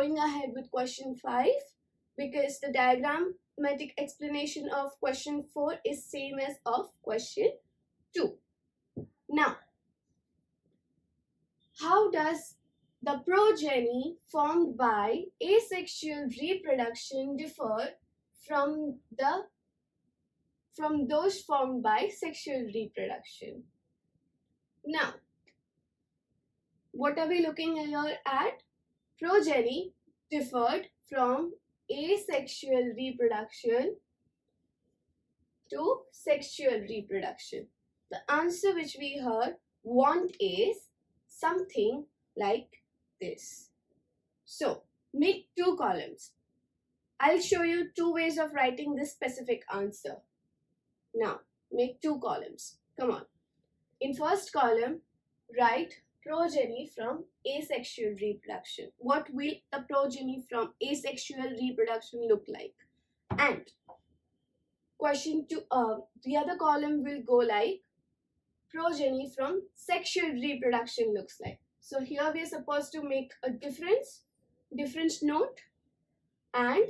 going ahead with question 5 because the diagrammatic explanation of question 4 is same as of question 2. Now, how does the progeny formed by asexual reproduction differ from those formed by sexual reproduction? Now, what are we looking here at? Progeny differed from asexual reproduction to sexual reproduction. The answer which we heard want is something like this. So, make 2 columns. I'll show you 2 ways of writing this specific answer. Now, make 2 columns. Come on. In first column, write progeny from asexual reproduction. What will the progeny from asexual reproduction look like? And question 2, the other column will go like progeny from sexual reproduction looks like. So here we are supposed to make a difference note and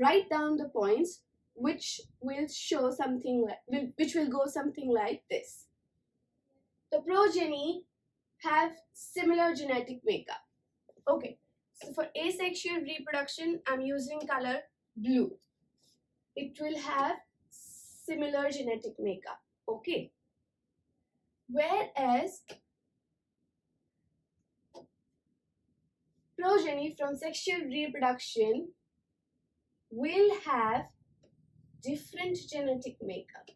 write down the points which will show something like, which will go something like this. The progeny have similar genetic makeup. Okay, so for asexual reproduction, I'm using color blue. It will have similar genetic makeup. Okay. Whereas progeny from sexual reproduction will have different genetic makeup.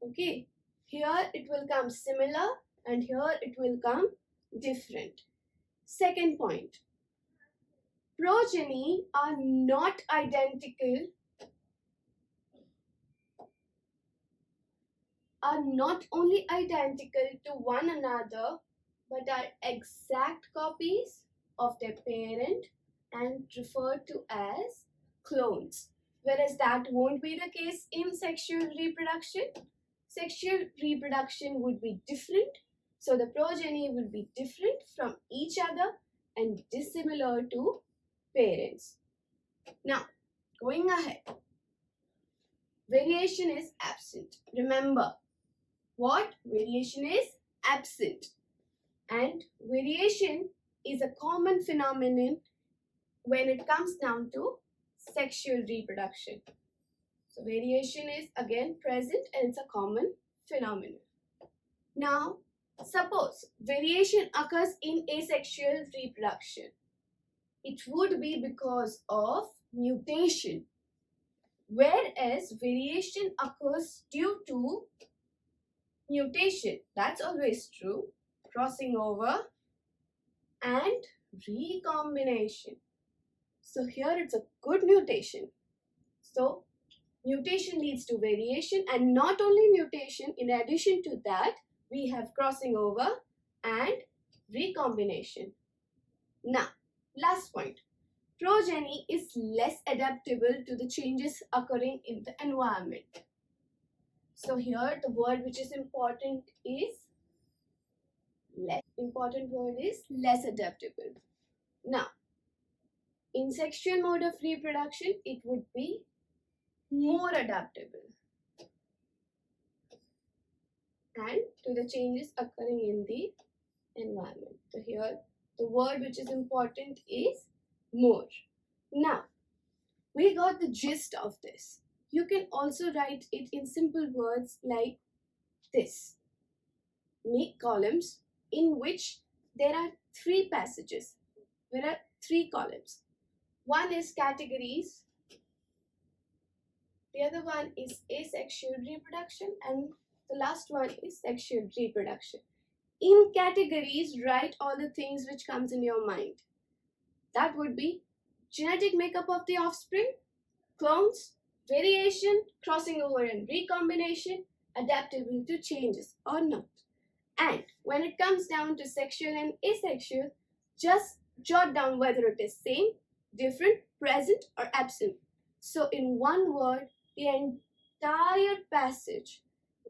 Okay, here it will come similar and here it will come different. Second point, progeny are not identical, are not only identical to one another but are exact copies of their parent and referred to as clones. Whereas that won't be the case in sexual reproduction. Sexual reproduction would be different, so the progeny will be different from each other and dissimilar to parents. Now, going ahead, variation is absent. Remember, what? Variation is absent. And variation is a common phenomenon when it comes down to sexual reproduction. So variation is again present and it's a common phenomenon. Now, suppose variation occurs in asexual reproduction. It would be because of mutation. Whereas variation occurs due to mutation. That's always true. Crossing over and recombination. So here it's a good mutation. So mutation leads to variation, and not only mutation, in addition to that, we have crossing over and recombination. Now, last point. Progeny is less adaptable to the changes occurring in the environment. So here the word which is important is less. Important word is less adaptable. Now, in sexual mode of reproduction, it would be more adaptable and to the changes occurring in the environment. So here the word which is important is more. Now, we got the gist of this. You can also write it in simple words like this. Make columns in which there are 3 passages. There are 3 columns. One is categories, the other one is asexual reproduction, and the last one is sexual reproduction. In categories, write all the things which comes in your mind. That would be genetic makeup of the offspring, clones, variation, crossing over and recombination, adaptable to changes or not. And when it comes down to sexual and asexual, just jot down whether it is same, different, present or absent. So in one word, the entire passage,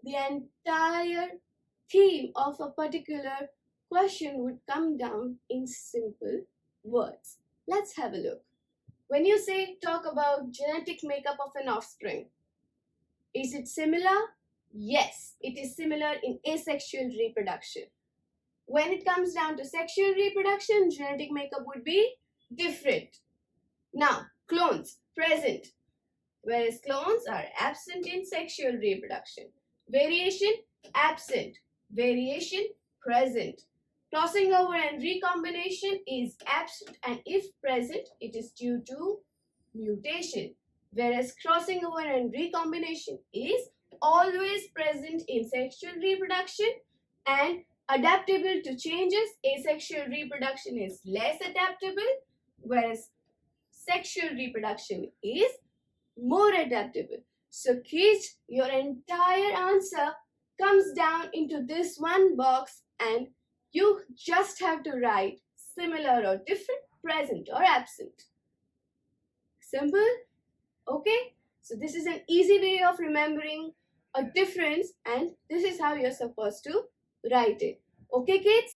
the entire theme of a particular question would come down in simple words. Let's have a look. When you say talk about genetic makeup of an offspring, is it similar? Yes, it is similar in asexual reproduction. When it comes down to sexual reproduction, genetic makeup would be different. Now, clones present, whereas clones are absent in sexual reproduction. Variation absent, variation present. Crossing over and recombination is absent, and if present, it is due to mutation. Whereas crossing over and recombination is always present in sexual reproduction and adaptable to changes. Asexual reproduction is less adaptable, whereas sexual reproduction is more adaptable. So kids, your entire answer comes down into this one box and you just have to write similar or different, present or absent. Simple? Okay? So this is an easy way of remembering a difference and this is how you're supposed to write it. Okay kids?